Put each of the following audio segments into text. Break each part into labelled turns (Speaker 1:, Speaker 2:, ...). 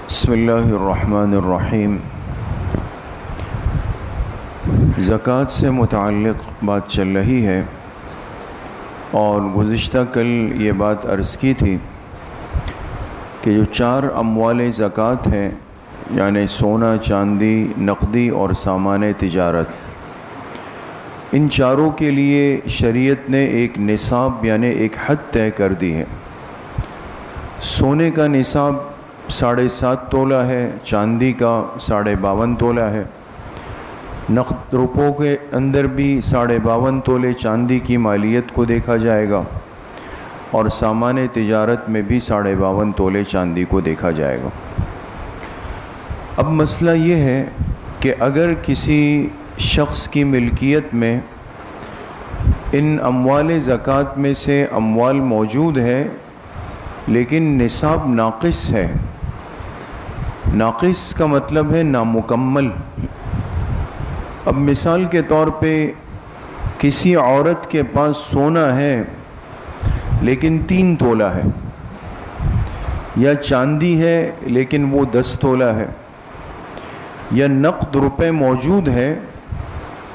Speaker 1: بسم اللہ الرحمن الرحیم۔ زکوٰۃ سے متعلق بات چل رہی ہے اور گزشتہ کل یہ بات عرض کی تھی کہ جو 4 اموال زکوٰۃ ہیں، یعنی سونا، چاندی، نقدی اور سامان تجارت، ان چاروں کے لیے شریعت نے ایک نصاب یعنی ایک حد طے کر دی ہے۔ سونے کا نصاب 7.5 تولہ ہے، چاندی کا 52.5 تولہ ہے، نقد روپوں کے اندر بھی 52.5 تولے چاندی کی مالیت کو دیکھا جائے گا اور سامان تجارت میں بھی 52.5 تولے چاندی کو دیکھا جائے گا۔ اب مسئلہ یہ ہے کہ اگر کسی شخص کی ملکیت میں ان اموال زکوٰۃ میں سے اموال موجود ہے لیکن نصاب ناقص ہے، ناقص کا مطلب ہے نامکمل۔ اب مثال کے طور پہ کسی عورت کے پاس سونا ہے لیکن 3 تولہ ہے، یا چاندی ہے لیکن وہ 10 تولہ ہے، یا نقد روپے موجود ہے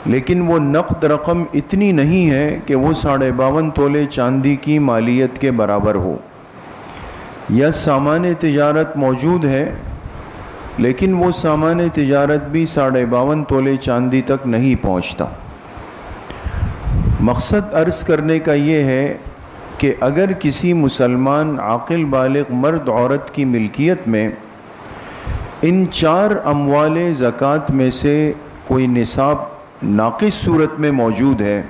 Speaker 1: لیکن وہ نقد رقم اتنی نہیں ہے کہ وہ 52.5 تولے چاندی کی مالیت کے برابر ہو، یا سامان تجارت موجود ہے لیکن وہ سامان تجارت بھی 52.5 تولے چاندی تک نہیں پہنچتا۔ مقصد عرض کرنے کا یہ ہے کہ اگر کسی مسلمان عاقل بالغ مرد عورت کی ملکیت میں ان 4 اموال زکوٰۃ میں سے کوئی نصاب ناقص صورت میں موجود ہے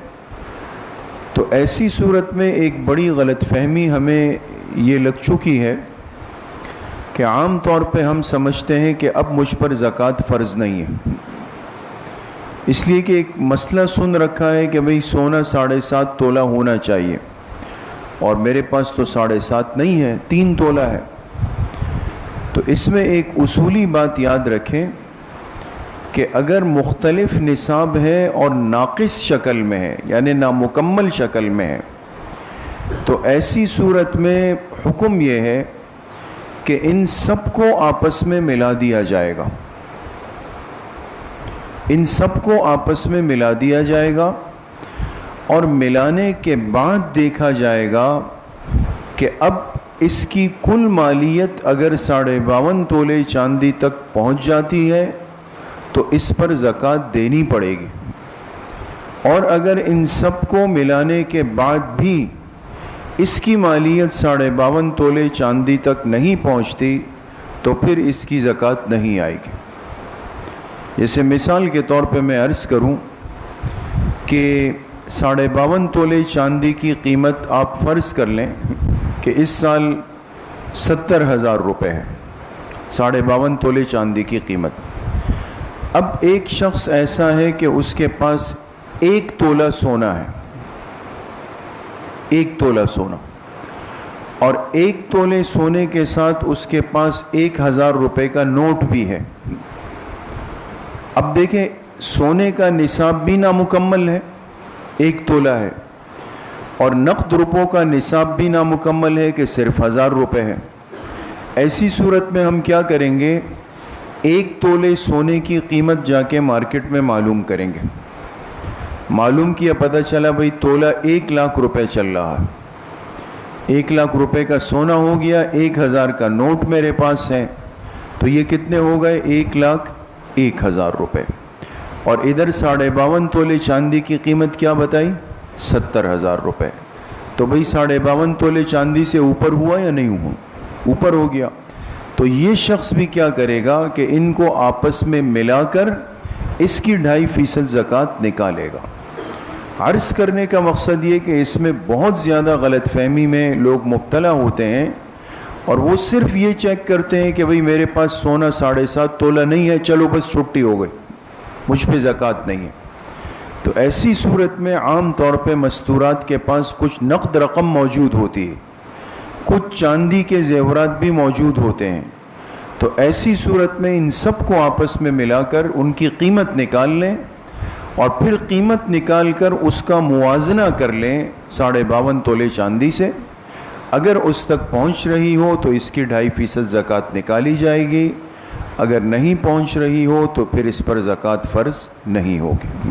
Speaker 1: تو ایسی صورت میں ایک بڑی غلط فہمی ہمیں یہ لگ چکی ہے کہ عام طور پہ ہم سمجھتے ہیں کہ اب مجھ پر زکوٰۃ فرض نہیں ہے، اس لیے کہ ایک مسئلہ سن رکھا ہے کہ بھئی سونا 7.5 تولہ ہونا چاہیے اور میرے پاس تو 7.5 نہیں ہے، 3 تولہ ہے۔ تو اس میں ایک اصولی بات یاد رکھیں کہ اگر مختلف نصاب ہے اور ناقص شکل میں ہے یعنی نامکمل شکل میں ہے تو ایسی صورت میں حکم یہ ہے کہ ان سب کو آپس میں ملا دیا جائے گا، ان سب کو آپس میں ملا دیا جائے گا اور ملانے کے بعد دیکھا جائے گا کہ اب اس کی کل مالیت اگر 52.5 تولے چاندی تک پہنچ جاتی ہے تو اس پر زکوٰۃ دینی پڑے گی، اور اگر ان سب کو ملانے کے بعد بھی اس کی مالیت 52.5 تولے چاندی تک نہیں پہنچتی تو پھر اس کی زکوٰۃ نہیں آئے گی۔ جیسے مثال کے طور پہ میں عرض کروں کہ 52.5 تولے چاندی کی قیمت آپ فرض کر لیں کہ اس سال 70,000 روپے ہے 52.5 تولے چاندی کی قیمت۔ اب ایک شخص ایسا ہے کہ اس کے پاس 1 تولہ سونا ہے، 1 تولہ سونا، اور 1 تولے سونے کے ساتھ اس کے پاس 1,000 روپے کا نوٹ بھی ہے۔ اب دیکھیں سونے کا نصاب بھی نامکمل ہے، 1 تولہ ہے، اور نقد روپوں کا نصاب بھی نامکمل ہے کہ صرف 1,000 روپے ہے۔ ایسی صورت میں ہم کیا کریں گے؟ 1 تولے سونے کی قیمت جا کے مارکیٹ میں معلوم کریں گے۔ معلوم کیا، پتہ چلا بھئی تولہ 1 لاکھ روپے چل رہا ہے، 1 لاکھ روپے کا سونا ہو گیا، 1,000 کا نوٹ میرے پاس ہے، تو یہ کتنے ہو گئے؟ 1,01,000 روپے، اور ادھر 52.5 تولے چاندی کی قیمت کیا بتائی؟ 70,000 روپے۔ تو بھئی 52.5 تولے چاندی سے اوپر ہوا یا نہیں ہوا؟ اوپر ہو گیا۔ تو یہ شخص بھی کیا کرے گا کہ ان کو آپس میں ملا کر اس کی 2.5% زکوٰۃ نکالے گا۔ عرض کرنے کا مقصد یہ کہ اس میں بہت زیادہ غلط فہمی میں لوگ مبتلا ہوتے ہیں اور وہ صرف یہ چیک کرتے ہیں کہ بھئی میرے پاس سونا 7.5 تولہ نہیں ہے، چلو بس چھٹی ہو گئی، مجھ پہ زکوٰۃ نہیں ہے۔ تو ایسی صورت میں عام طور پہ مستورات کے پاس کچھ نقد رقم موجود ہوتی ہے، کچھ چاندی کے زیورات بھی موجود ہوتے ہیں، تو ایسی صورت میں ان سب کو آپس میں ملا کر ان کی قیمت نکال لیں اور پھر قیمت نکال کر اس کا موازنہ کر لیں 52.5 تولے چاندی سے، اگر اس تک پہنچ رہی ہو تو اس کی 2.5% زکوٰۃ نکالی جائے گی، اگر نہیں پہنچ رہی ہو تو پھر اس پر زکوٰۃ فرض نہیں ہوگی۔